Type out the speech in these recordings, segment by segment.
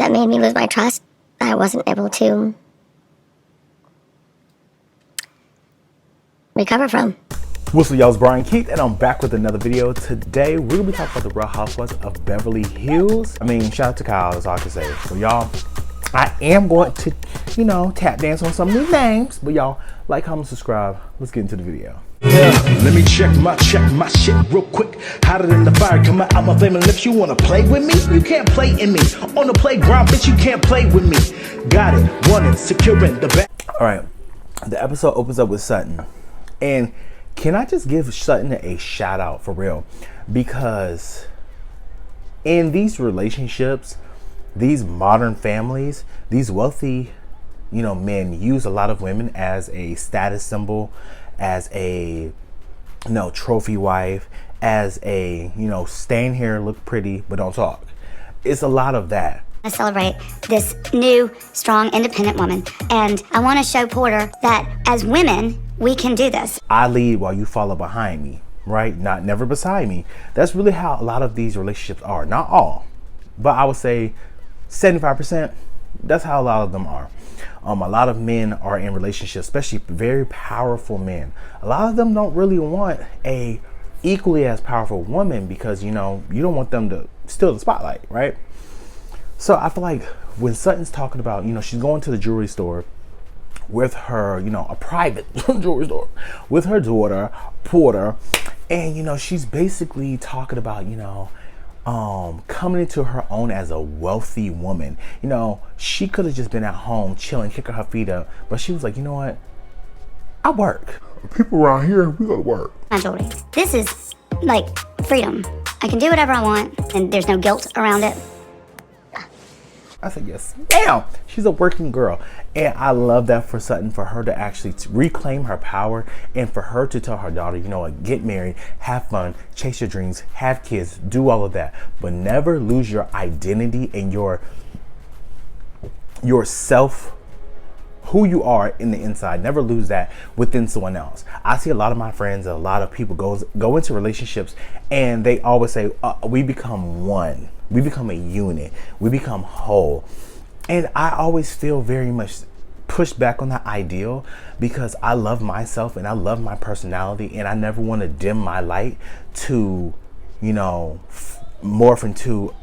that made me lose my trust. I wasn't able to recover from. What's up, y'all? It's Brian Keith, and I'm back with another video. Today, we're gonna be talking about the Real Housewives of Beverly Hills. I mean, shout out to Kyle, that's all I can say. So, y'all, I am going to, tap dance on some new names, but y'all, like, comment, subscribe. Let's get into the video. Yeah, let me check my shit real quick. Hotter than the fire coming out my flaming lips. You wanna play with me? You can't play in me. On the playground, bitch, you can't play with me. Got it, want it, securing the back. All right, the episode opens up with Sutton, and can I just give Sutton a shout out for real? Because in these relationships, these modern families, these wealthy, men use a lot of women as a status symbol, as a, trophy wife, as a, stand here, look pretty, but don't talk. It's a lot of that. I celebrate this new, strong, independent woman. And I want to show Porter that as women, we can do this. I lead while you follow behind me, right? Never beside me. That's really how a lot of these relationships are. Not all, but I would say 75%. That's how a lot of them are. A lot of men are in relationships, especially very powerful men. A lot of them don't really want a equally as powerful woman because, you don't want them to steal the spotlight, right? So I feel like when Sutton's talking about, she's going to the jewelry store with her, a private jewelry store with her daughter, Porter. And, she's basically talking about, coming into her own as a wealthy woman. She could have just been at home chilling, kicking her feet up. But she was like, you know what? I work. People around here, we go to work. My jewelry. This is like freedom. I can do whatever I want and there's no guilt around it. I said, yes. Damn, she's a working girl. And I love that for Sutton, for her to actually reclaim her power and for her to tell her daughter, get married, have fun, chase your dreams, have kids, do all of that. But never lose your identity and your self, who you are in the inside. Never lose that within someone else. I see a lot of my friends, a lot of people go into relationships and they always say, we become one. We become a unit. We become whole. And I always feel very much pushed back on that ideal because I love myself and I love my personality and I never want to dim my light to, morph into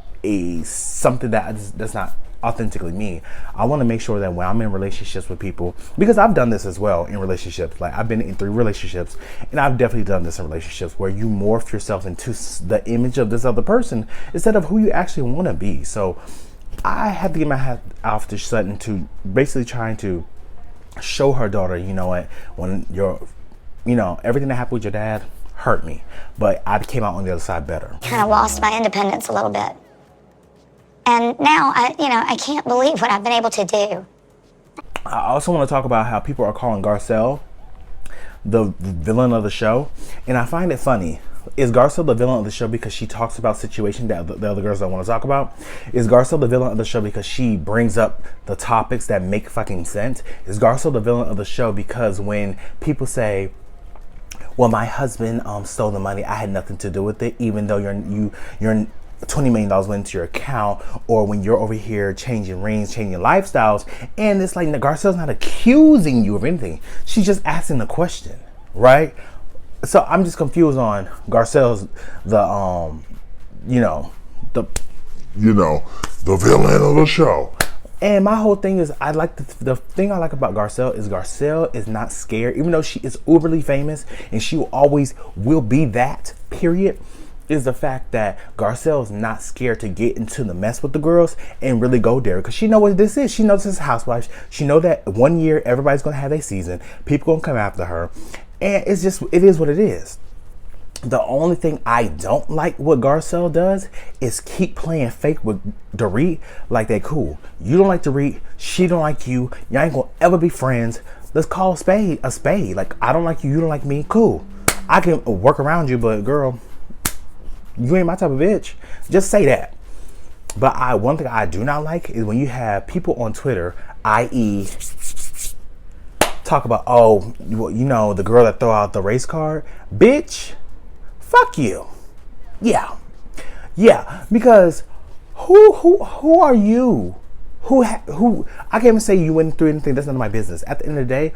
something that's not authentically me. I want to make sure that when I'm in relationships with people, because I've done this as well in relationships, like I've been in 3 relationships and I've definitely done this in relationships where you morph yourself into the image of this other person instead of who you actually want to be. So I had to get my hat off to Sutton to basically trying to show her daughter, when everything that happened with your dad hurt me, but I came out on the other side better. Kind of lost my independence a little bit. And now, I can't believe what I've been able to do. I also want to talk about how people are calling Garcelle the villain of the show. And I find it funny. Is Garcelle the villain of the show because she talks about situations that the other girls don't want to talk about? Is Garcelle the villain of the show because she brings up the topics that make fucking sense? Is Garcelle the villain of the show because when people say, well, my husband stole the money, I had nothing to do with it, even though you're $20 million went into your account, or when you're over here changing rings, changing lifestyles, and it's like Garcelle's not accusing you of anything. She's just asking the question, right? So I'm just confused on Garcelle's the villain of the show. And my whole thing is, the thing I like about Garcelle is not scared, even though she is uberly famous and she always will be that, period. Is the fact that Garcelle is not scared to get into the mess with the girls and really go there because she knows what this is. She knows this is Housewives. She knows that one year everybody's gonna have their season. People gonna come after her, and it is what it is. The only thing I don't like what Garcelle does is keep playing fake with Dorit like they cool. You don't like Dorit, she don't like you. Y'all ain't gonna ever be friends. Let's call a spade a spade. Like, I don't like you, you don't like me. Cool. I can work around you, but girl, you ain't my type of bitch. Just say that. But one thing I do not like is when you have people on Twitter, i.e. talk about, the girl that throw out the race card. Bitch, fuck you. Yeah, because who are you who I can't even say you went through anything. That's none of my business. At the end of the day,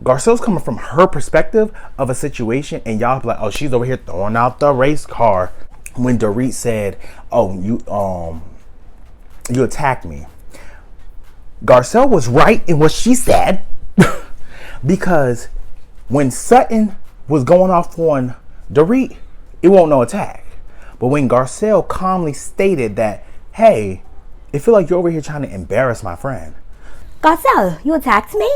Garcelle's coming from her perspective of a situation, and y'all be like, oh, she's over here throwing out the race car. When Dorit said, oh, you attacked me. Garcelle was right in what she said. Because when Sutton was going off on Dorit, it won't no attack. But when Garcelle calmly stated that, hey, it feel like you're over here trying to embarrass my friend. Garcelle, you attacked me?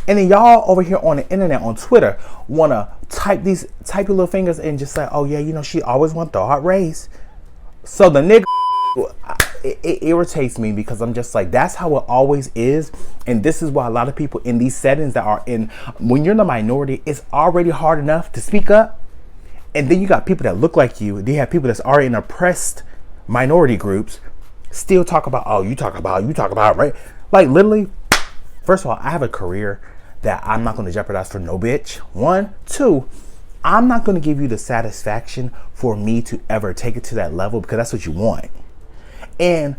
And then y'all over here on the internet, on Twitter, want to type your little fingers and just say, oh yeah, you know, she always want to throw out race. So the nigga, it irritates me because I'm just like, that's how it always is. And this is why a lot of people in these settings that are in, when you're in the minority, it's already hard enough to speak up. And then you got people that look like you. They have people that's already in oppressed minority groups still talk about, oh, you talk about, right? Like literally, first of all, I have a career that I'm not going to jeopardize for no bitch. 1, 2, I'm not going to give you the satisfaction for me to ever take it to that level because that's what you want. And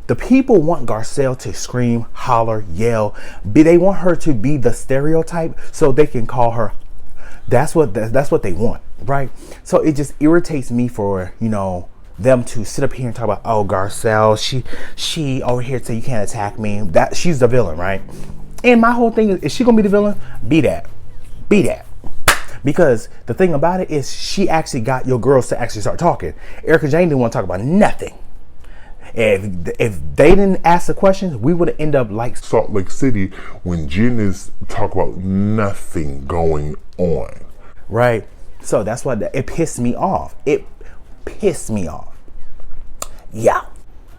the people want Garcelle to scream, holler, yell. They want her to be the stereotype so they can call her. That's what they want, right? So it just irritates me for, you know, them to sit up here and talk about, oh, Garcelle, she over here say you can't attack me. That she's the villain, right? And my whole thing is she gonna be the villain? Be that. Because the thing about it is she actually got your girls to actually start talking. Erica Jane didn't want to talk about nothing. If they didn't ask the questions, we would end up like Salt Lake City when Jen is talk about nothing going on. Right. So that's why it pissed me off. It pissed me off. Yeah.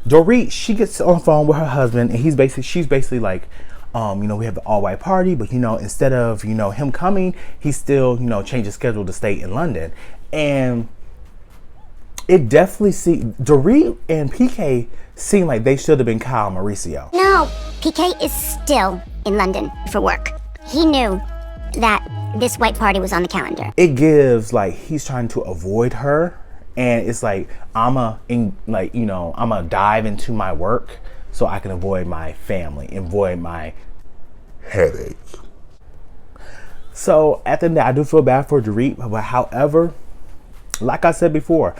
Dorit, she gets on the phone with her husband and she's basically like, you know, we have the all white party, but you know, instead of, you know, him coming, he still, you know, changed his schedule to stay in London. And it definitely Dorit and PK seem like they should have been Kyle and Mauricio. No, PK is still in London for work. He knew that this white party was on the calendar. It gives like he's trying to avoid her, and it's like I'ma dive into my work so I can avoid my family, avoid my Headache. So at the end, I do feel bad for Dorit, but however, like I said before,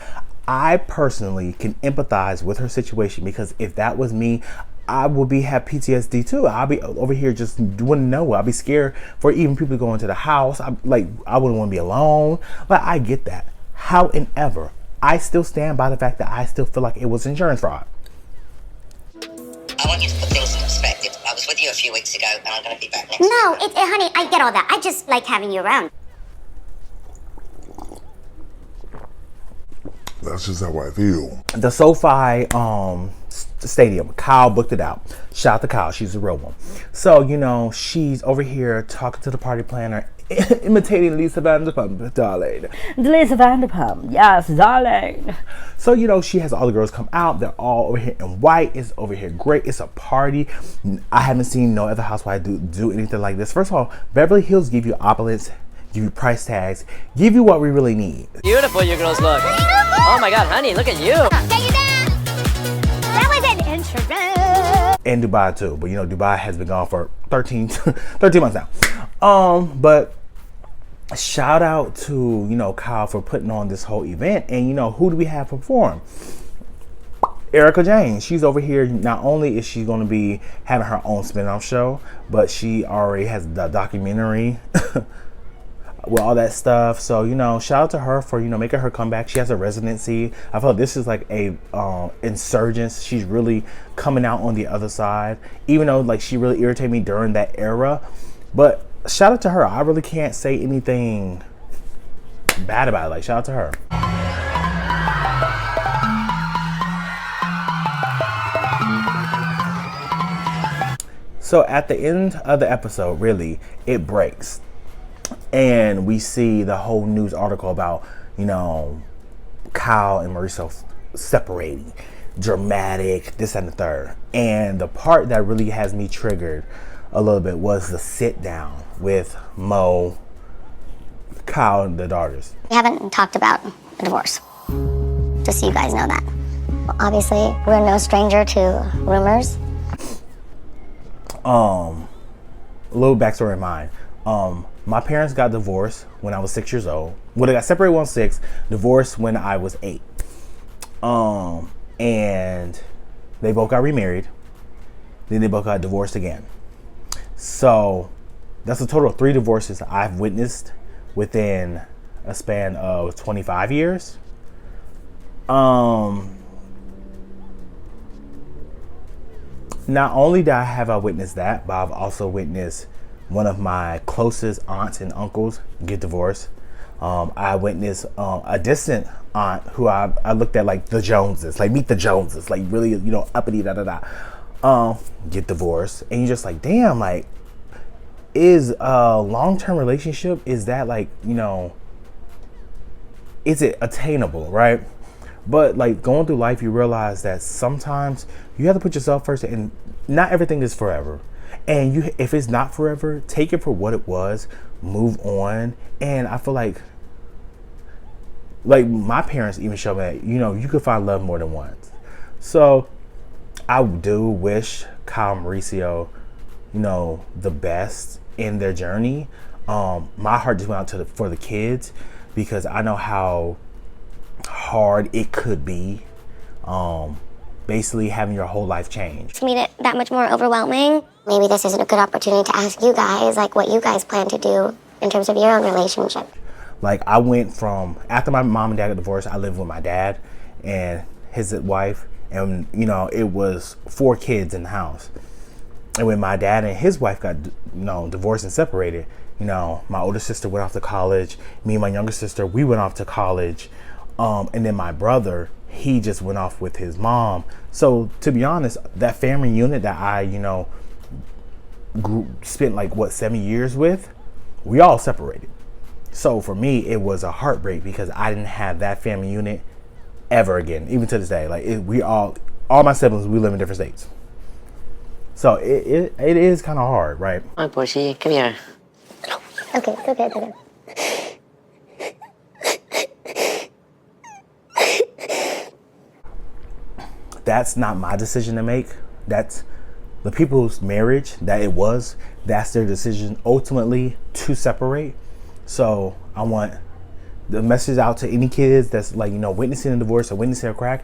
I personally can empathize with her situation because if that was me, I would have PTSD too. I'll be over here just wouldn't know. I'll be scared for even people going to the house. I wouldn't want to be alone. But I get that. However, I still stand by the fact that I still feel like it was insurance fraud. I want you to put things in perspective. I was with you a few weeks ago, and I'm going to be back next week. No, honey, I get all that. I just like having you around. That's just how I feel. The SoFi stadium, Kyle booked it out. Shout out to Kyle, she's a real one. So, you know, she's over here talking to the party planner, imitating Lisa Vanderpump, darling. Lisa Vanderpump, yes, darling. So, you know, she has all the girls come out. They're all over here in white. It's over here great. It's a party. I haven't seen no other housewife do anything like this. First of all, Beverly Hills give you opulence, give you price tags, give you what we really need. Beautiful you girls look. Oh my God, honey, look at you. That was an intro. And Dubai too, but you know Dubai has been gone for 13 months now. But shout out to, you know, Kyle for putting on this whole event. And you know, who do we have perform? Erica Jane. She's over here. Not only is she going to be having her own spin-off show, but she already has the documentary with all that stuff. So, you know, shout out to her for, you know, making her comeback. She has a residency. I feel this is like a insurgence. She's really coming out on the other side, even though like she really irritated me during that era. But shout out to her. I really can't say anything bad about it. Like, shout out to her. So at the end of the episode, really, it breaks. And we see the whole news article about, you know, Kyle and Mauricio separating. Dramatic, this and the third. And the part that really has me triggered a little bit was the sit down with Mo, Kyle, and the daughters. We haven't talked about a divorce. Just so you guys know that. Obviously, we're no stranger to rumors. A little backstory of mine. My parents got divorced when I was 6 years old. Well, they got separated when I was 6, divorced when I was 8. And they both got remarried. Then they both got divorced again. So that's a total of 3 divorces I've witnessed within a span of 25 years. Not only have I witnessed that, but I've also witnessed one of my closest aunts and uncles get divorced. I witnessed a distant aunt who I looked at like the Joneses, like meet the Joneses, like really, uppity get divorced. And you're just like, damn, like, is a long-term relationship, is that like, is it attainable, right? But like going through life, you realize that sometimes you have to put yourself first, and not everything is forever. And if it's not forever, take it for what it was, move on. And I feel like my parents even showed me that, you could find love more than once. So I do wish Kyle and Mauricio, the best in their journey. My heart just went out for the kids, because I know how hard it could be, basically having your whole life change. To made it that much more overwhelming. Maybe this isn't a good opportunity to ask you guys, like, what you guys plan to do in terms of your own relationship. Like, I went from, after my mom and dad got divorced, I lived with my dad and his wife, and it was 4 kids in the house. And when my dad and his wife got divorced and separated, my older sister went off to college, me and my younger sister, we went off to college, and then my brother, he just went off with his mom. So to be honest, that family unit that I spent 7 years with, we all separated. So for me, it was a heartbreak, because I didn't have that family unit ever again, even to this day. Like, we all my siblings, we live in different states. So it is kind of hard, right? Oh, Portia, come here. Okay, it's okay, it's okay. That's not my decision to make. That's the people's marriage that's their decision ultimately to separate. So I want the message out to any kids that's witnessing a divorce or witnessing a crack.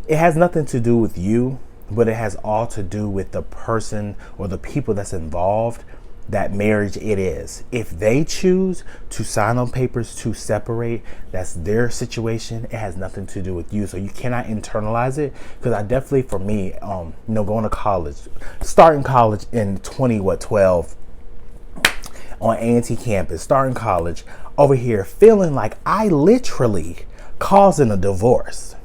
It has nothing to do with you, but it has all to do with the person or the people that's involved. That marriage it is. If they choose to sign on papers to separate, that's their situation. It has nothing to do with you. So you cannot internalize it. Because I definitely, for me, going to college, starting college in 2012 on A&T campus, starting college over here, feeling like I literally causing a divorce.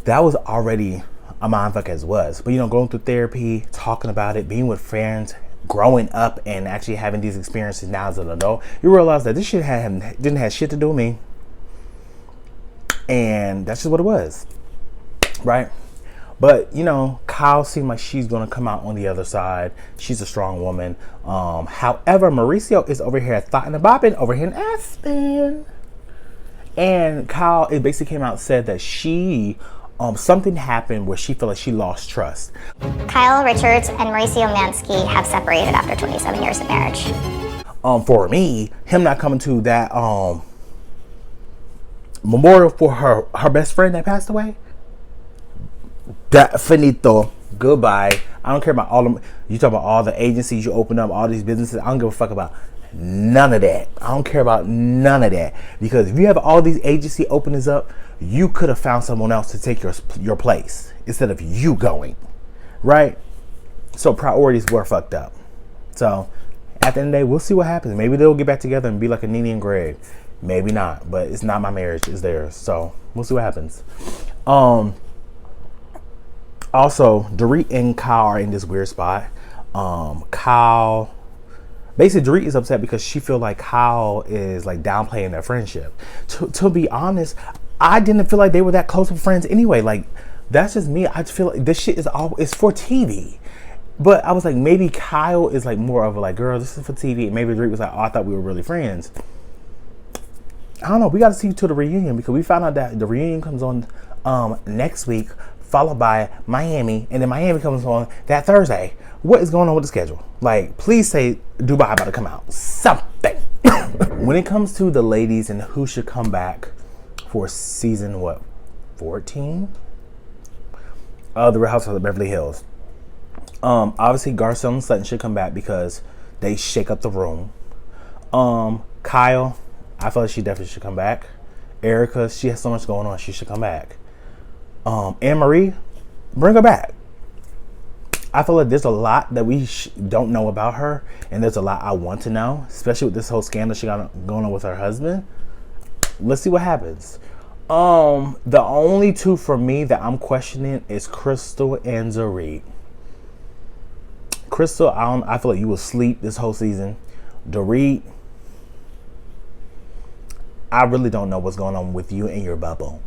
That was already a mindfuck as was. But going through therapy, talking about it, being with friends, growing up, and actually having these experiences now as an adult, you realize that this shit didn't have shit to do with me. And that's just what it was. Right? But, Kyle seemed like she's going to come out on the other side. She's a strong woman. However, Mauricio is over here at Sutton and bopping over here in Aspen. And Kyle, it basically came out and said that she something happened where she felt like she lost trust. Kyle Richards and Mauricio Mansky have separated after 27 years of marriage. For me, him not coming to that memorial for her best friend that passed away, that finito. Goodbye. I don't care about all them. You talk about all the agencies you open up, all these businesses. I don't give a fuck about none of that. I don't care about none of that, because if you have all these agency openings up, you could have found someone else to take your place instead of you going, right? So priorities were fucked up. So at the end of the day, we'll see what happens. Maybe they'll get back together and be like a Nene and Greg. Maybe not, but it's not my marriage, it's theirs. So we'll see what happens. Also, Dorit and Kyle are in this weird spot. Kyle, basically, Dorit is upset because she feel like Kyle is downplaying their friendship. To be honest, I didn't feel like they were that close of friends anyway. That's just me. I feel like this shit is it's for TV. But I was like, maybe Kyle is more of a girl, this is for TV. And maybe Dorit was like, oh, I thought we were really friends. I don't know. We got to see to the reunion, because we found out that the reunion comes on next week, followed by Miami, and then Miami comes on that Thursday. What is going on with the schedule? Like, please say Dubai about to come out. Something. When it comes to the ladies and who should come back for season, what, 14? The Real Housewives of Beverly Hills. Obviously, Garcelle and Sutton should come back because they shake up the room. Kyle, I feel like she definitely should come back. Erica, she has so much going on, she should come back. Anne-Marie, bring her back. I feel like there's a lot that we don't know about her, and there's a lot I want to know, especially with this whole scandal she got going on with her husband. Let's see what happens. The only two for me that I'm questioning is Crystal and Dorit. Crystal, I feel like you will sleep this whole season. Dorit, I really don't know what's going on with you and your bubble.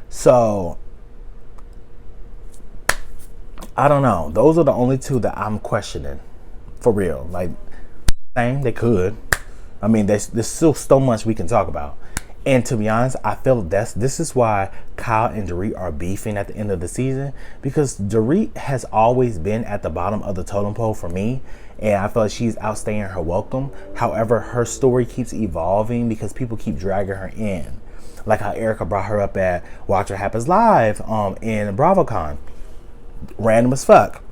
So, I don't know. Those are the only two that I'm questioning. For real. Like, they could. I mean, there's still so much we can talk about. And to be honest, I feel this is why Kyle and Dorit are beefing at the end of the season, because Dorit has always been at the bottom of the totem pole for me, and I feel like she's outstaying her welcome. However, her story keeps evolving because people keep dragging her in, like how Erica brought her up at Watch What Happens Live in BravoCon. Random as fuck.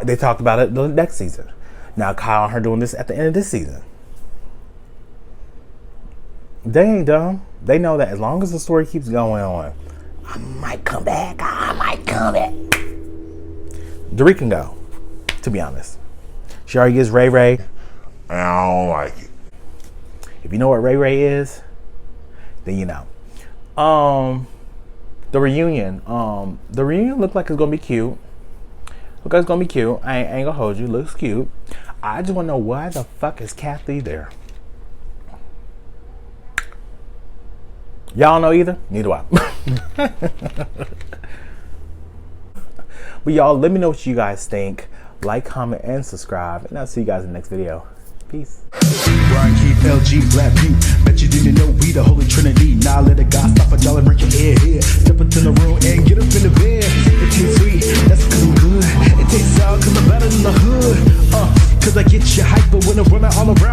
They talked about it the next season. Now Kyle and her doing this at the end of this season. They ain't dumb. They know that as long as the story keeps going on, I might come back. Dorit can go, to be honest. She already gets Ray Ray. I don't like it. If you know what Ray Ray is, then you know. The reunion looked like it's gonna be cute. I ain't gonna hold you. Looks cute. I just wanna know why the fuck is Kathy there? Y'all know either? Neither do I. But y'all, let me know what you guys think. Like, comment, and subscribe. And I'll see you guys in the next video. Peace. Brian Keith, LG, Black Butte. Bet you didn't know we the Holy Trinity. Now let a guy stop a y'all and break your head here. Step into the room and get up in the bed. It tastes sweet, that's cause I'm good. It tastes sour cause I'm better than the hood. Cause I get you hyper when I'm running all around.